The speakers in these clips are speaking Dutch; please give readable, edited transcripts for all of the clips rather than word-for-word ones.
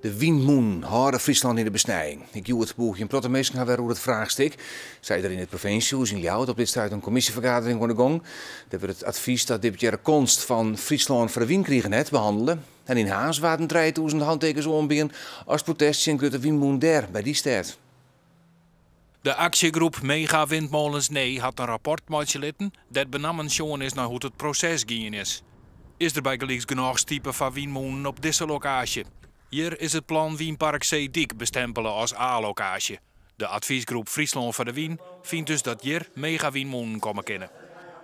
De Wienmoen houden Friesland in de besnijing. Ik joe het boekje in Prottermeesken gaan weer over het vraagstuk. Zij er in het provinciehuis in Ljouwert op dit stuit een commissievergadering aan de gang. Dat we het advies dat dit jaar komst van Friesland voor de Wien kregen net behandelen. En in Haas waren 3000 handtekens ombieden als protest in de Wienmoen der bij die stad. De actiegroep Mega Windmolens Nee had een rapport uitgelitten dat benammen schoon is naar hoe het proces gaan is. Is er bij gelijks genoeg type van windmolen op deze locatie? Hier is het plan Wienpark Zeediek bestempelen als A-locatie. De adviesgroep Friesland voor de Wien vindt dus dat hier mega windmolen komen kennen.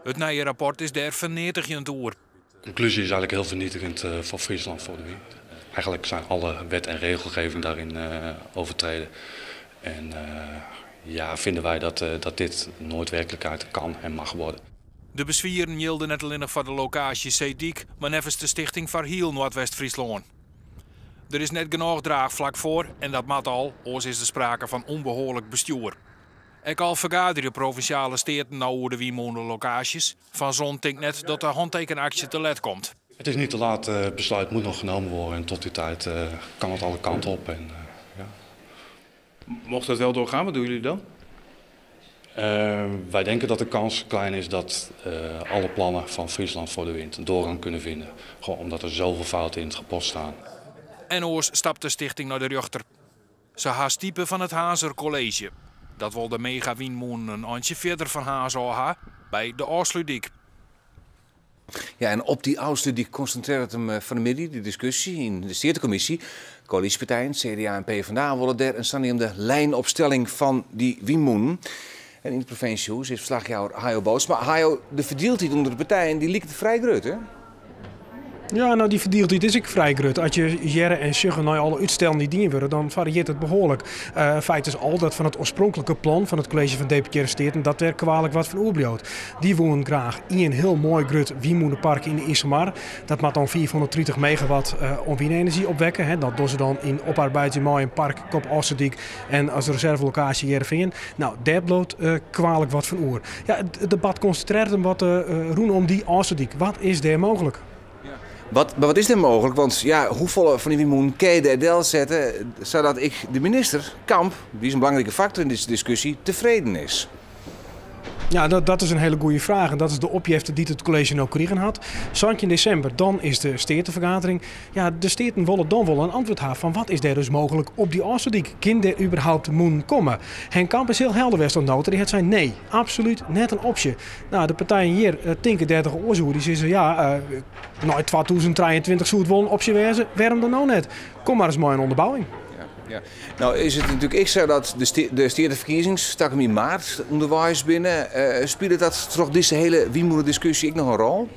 Het nieuwe rapport is daar vernietigend door. De conclusie is eigenlijk heel vernietigend voor Friesland voor de Wien. Eigenlijk zijn alle wet en regelgeving daarin overtreden. En ja, vinden wij dat dit nooit werkelijkheid kan en mag worden. De bezwieren hielden net alleen nog voor de locatie Zeediek, maar nevens de stichting Verhiel Noordwest-Friesland. Er is net genoeg draagvlak voor en dat mat al, oors is er sprake van onbehoorlijk bestuur. Ik al vergaderen provinciale steden nou over de windmolenlocaties. Van zo'n denk net dat de handtekenactie te let komt. Het is niet te laat, het besluit moet nog genomen worden en tot die tijd kan het alle kanten op. En, ja. Mocht dat wel doorgaan, wat doen jullie dan? Wij denken dat de kans klein is dat alle plannen van Friesland voor de Wind doorgang kunnen vinden. Gewoon omdat er zoveel fouten in het rapport staan. En oors stapt de stichting naar de rechter. Ze haast type van het Hazer College. Dat wil de mega windmolen een eindje verder van Hazer bij de Oosludiek. Ja, en op die Oosludiek concentreert hem vanmiddag de discussie in de Stedencommissie. Coalitiepartijen, CDA en PvdA willen daar een sanierende lijnopstelling van die windmolen. En in het provinciehuis is verslagjouwer Hajo Boos. Maar Hajo, de verdeeldheid onder de partijen die lijkt vrij groot, hè? Ja, nou die verdeeldheid is ik vrij groot. Als je jaren en zeggen naar alle uitstellen die dienen worden, dan varieert het behoorlijk. Feit is al dat van het oorspronkelijke plan van het college van deputeerde steden dat er kwalijk wat van oerbloot. Die wonen graag in een heel mooi groot windmolenpark in de Issemar. Dat maakt dan 430 megawatt om windenergie opwekken. Hè. Dat doen ze dan in oparbeid in een park Kop Ossendijk en als reservelocatie Heerenveen. Nou, daar bloot kwalijk wat van oer. Ja, het debat concentreert hem wat rondom die Ossendijk. Wat is daar mogelijk? Wat is er mogelijk? Want ja, hoeveel van die windmolen kan je er zetten zodat de minister, Kamp, die is een belangrijke factor in deze discussie, tevreden is? Ja, dat is een hele goede vraag. En dat is de opgifte die het college nou kregen had. Zandje in december, dan is de stedenvergadering. Ja, de steden willen dan wel een antwoord hebben van wat is er dus mogelijk op die Oosterdijk? Kan er überhaupt moeten komen? Henk Kamp is heel helder geweest aan die had zei nee, absoluut net een optie. Nou, de partijen hier, Tinker 30 oorzoer, die zeggen ja, nou 2023 zou het wel een optie wezen. Waarom dan nou net? Kom maar eens mooi in onderbouwing. Ja. Nou is het natuurlijk zo dat de stedenverkiezing stak hem in maart onderwijs binnen. Speelde dat toch deze hele windmolen-discussie ook nog een rol?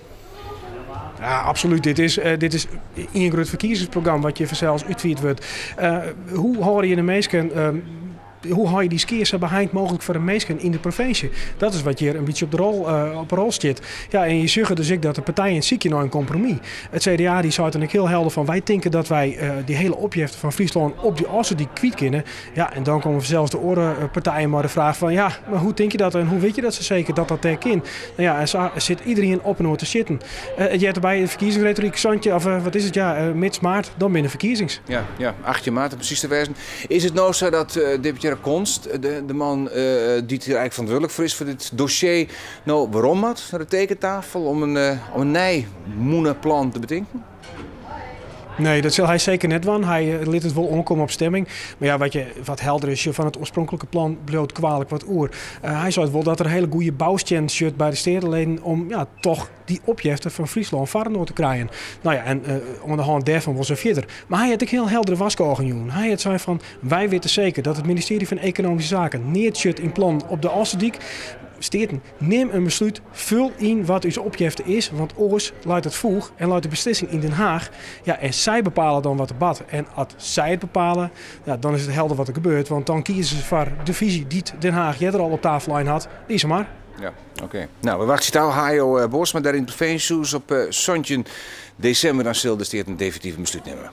Ja, absoluut. Dit is een groot verkiezingsprogramma wat je zelfs uitviert wordt. Hoe hoor je de meesten? Hoe hou je die skiers zo behind mogelijk voor de meesten in de provincie? Dat is wat je een beetje op de rol zit. Ja, en je zegt dus dat de partijen ziek je nou een compromis. Het CDA die zei dan heel helder van wij denken dat wij die hele opgifte van Friesland op die assen die kwijt kunnen. Ja, en dan komen zelfs de orenpartijen maar de vraag van ja, maar hoe denk je dat en hoe weet je dat ze zeker dat ter kind? Nou ja, er zit iedereen op en oor te zitten. Je hebt erbij de verkiezingsretoriek, Santje, of wat is het ja, mits maart, dan binnen verkiezings. Ja, 8 maart om precies te wijzen. Is het nou zo dat deputaire Konst, de man die er eigenlijk verantwoordelijk voor is voor dit dossier, nou waarom had naar de tekentafel om een nijmoenenplan te bedenken? Nee, dat zal hij zeker net doen. Hij liet het wel omkomen op stemming. Maar ja, wat helder is, van het oorspronkelijke plan bloot kwalijk wat oer. Hij zei wel dat er een hele goede bouwstand zit bij de stedenleden om ja, toch die opgifte van Friesland Varenoord te krijgen. Nou ja, en onder de hand daarvan was er verder. Maar hij had ook heel heldere waskogen doen. Hij had zei van, wij weten zeker dat het ministerie van Economische Zaken niet zit in plan op de Oosterdijk. Steden, neem een besluit, vul in wat uw opgifte is, want oors luidt het vroeg en luidt de beslissing in Den Haag. Ja, en zij bepalen dan wat er bad. En als zij het bepalen, ja, dan is het helder wat er gebeurt, want dan kiezen ze voor de visie die Den Haag er al op tafel had. Die is er maar. Ja, oké. Nou, we wachten jou, Hajo Bos, maar daar in het provinciehuis op Sontje december dan zal de steed een definitieve besluit nemen.